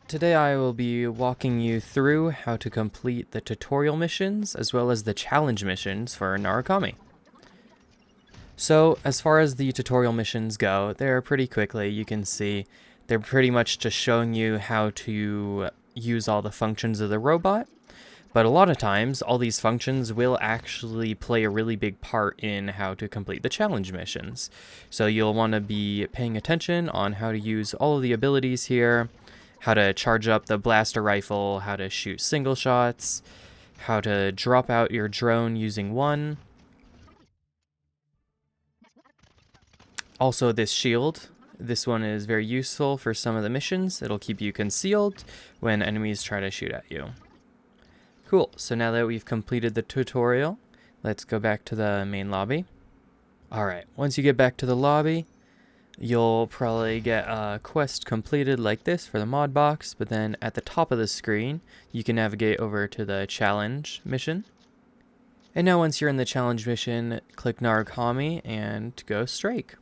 Today I will be walking you through how to complete the tutorial missions as well as the challenge missions for Narukami. So as far as the tutorial missions go, they're pretty quickly. You can see they're pretty much just showing you how to use all the functions of the robot. But a lot of times, all these functions will actually play a really big part in how to complete the challenge missions. So you'll want to be paying attention on how to use all of the abilities here, how to charge up the blaster rifle, how to shoot single shots, how to drop out your drone using one. Also this shield. This one is very useful for some of the missions. It'll keep you concealed when enemies try to shoot at you. Cool, so now that we've completed the tutorial, let's go back to the main lobby. Alright, once you get back to the lobby, you'll probably get a quest completed like this for the mod box, but then at the top of the screen, you can navigate over to the challenge mission. And now once you're in the challenge mission, click Narukami and go strike.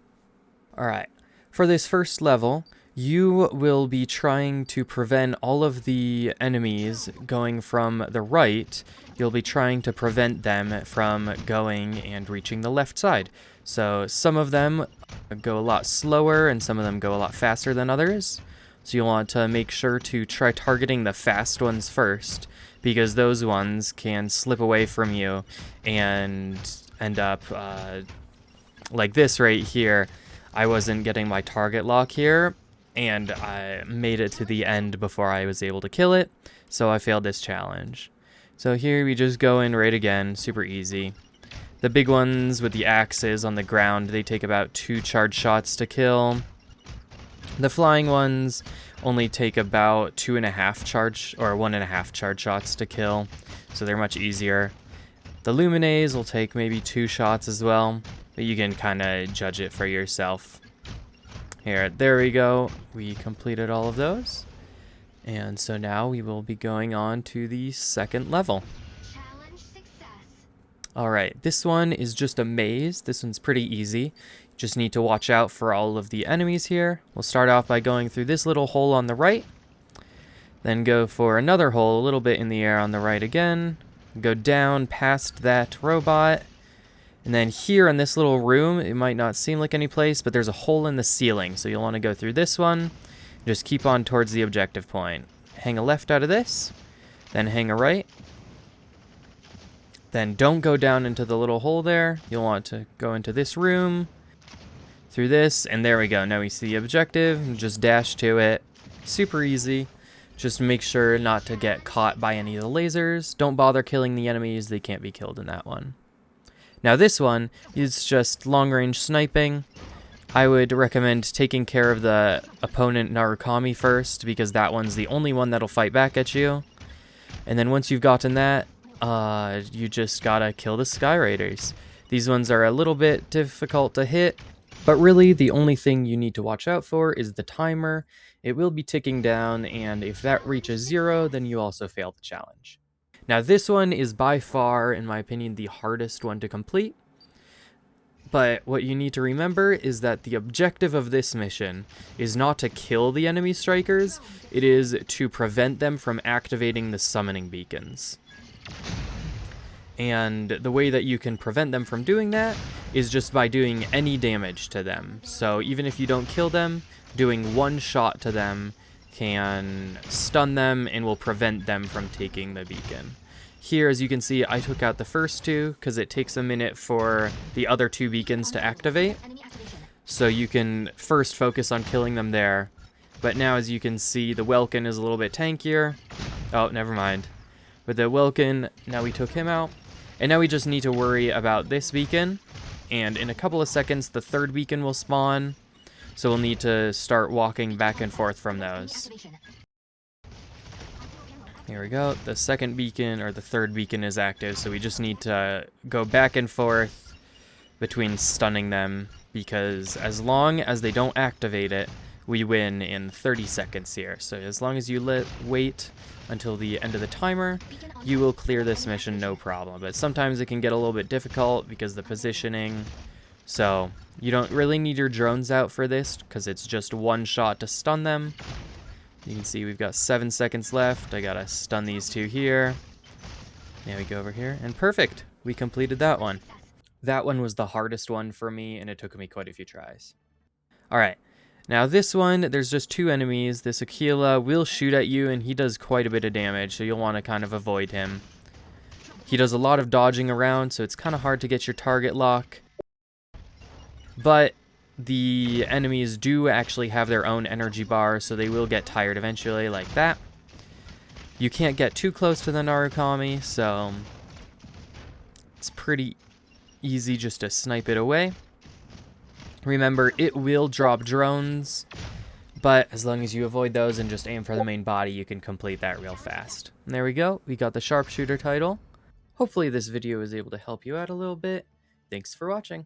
Alright, for this first level, you will be trying to prevent all of the enemies going from the right. You'll be trying to prevent them from going and reaching the left side. So some of them go a lot slower and some of them go a lot faster than others. So you'll want to make sure to try targeting the fast ones first, because those ones can slip away from you and end up like this right here. I wasn't getting my target lock here, and I made it to the end before I was able to kill it, so I failed this challenge. So here we just go in right again, super easy. The big ones with the axes on the ground, they take about 2 charge shots to kill. The flying ones only take about 2.5 charge, or 1.5 charge shots to kill, so they're much easier. The Lumines will take maybe 2 shots as well, but you can kind of judge it for yourself. There we go. We completed all of those. And so now we will be going on to the second level. Challenge success. Alright, this one is just a maze. This one's pretty easy. Just need to watch out for all of the enemies here. We'll start off by going through this little hole on the right. Then go for another hole a little bit in the air on the right again. Go down past that robot. And then here in this little room, it might not seem like any place, but there's a hole in the ceiling. So you'll want to go through this one. Just keep on towards the objective point. Hang a left out of this. Then hang a right. Then don't go down into the little hole there. You'll want to go into this room. Through this. And there we go. Now we see the objective. Just dash to it. Super easy. Just make sure not to get caught by any of the lasers. Don't bother killing the enemies. They can't be killed in that one. Now this one is just long-range sniping. I would recommend taking care of the opponent Narukami first, because that one's the only one that'll fight back at you. And then once you've gotten that, you just gotta kill the Sky Raiders. These ones are a little bit difficult to hit, but really the only thing you need to watch out for is the timer. It will be ticking down, and if that reaches 0, then you also fail the challenge. Now this one is by far, in my opinion, the hardest one to complete. But what you need to remember is that the objective of this mission is not to kill the enemy strikers, it is to prevent them from activating the summoning beacons. And the way that you can prevent them from doing that is just by doing any damage to them. So even if you don't kill them, doing 1 shot to them can stun them and will prevent them from taking the beacon. Here, as you can see, I took out the first 2 because it takes a minute for the other 2 beacons to activate. So you can first focus on killing them there. But now, as you can see, the Welkin is a little bit tankier. Oh, never mind. With the Welkin, now we took him out. And now we just need to worry about this beacon. And in a couple of seconds, the 3rd beacon will spawn. So we'll need to start walking back and forth from those. Here we go. The 2nd beacon, or the 3rd beacon, is active, so we just need to go back and forth between stunning them, because as long as they don't activate it, we win in 30 seconds here. So as long as you wait until the end of the timer, you will clear this mission no problem. But sometimes it can get a little bit difficult because of the positioning. So you don't really need your drones out for this, because it's just 1 shot to stun them. You can see we've got 7 seconds left. I gotta stun these two here. Now we go over here, and perfect. We completed that one. That one was the hardest one for me, and it took me quite a few tries. All right. Now this one, there's just 2 enemies. This Aquila will shoot at you, and he does quite a bit of damage, so you'll want to kind of avoid him. He does a lot of dodging around, so it's kind of hard to get your target lock. But the enemies do actually have their own energy bar, so they will get tired eventually, like that. You can't get too close to the Narukami, so it's pretty easy just to snipe it away. Remember, it will drop drones, but as long as you avoid those and just aim for the main body, you can complete that real fast. And there we go. We got the Sharpshooter title. Hopefully this video was able to help you out a little bit. Thanks for watching.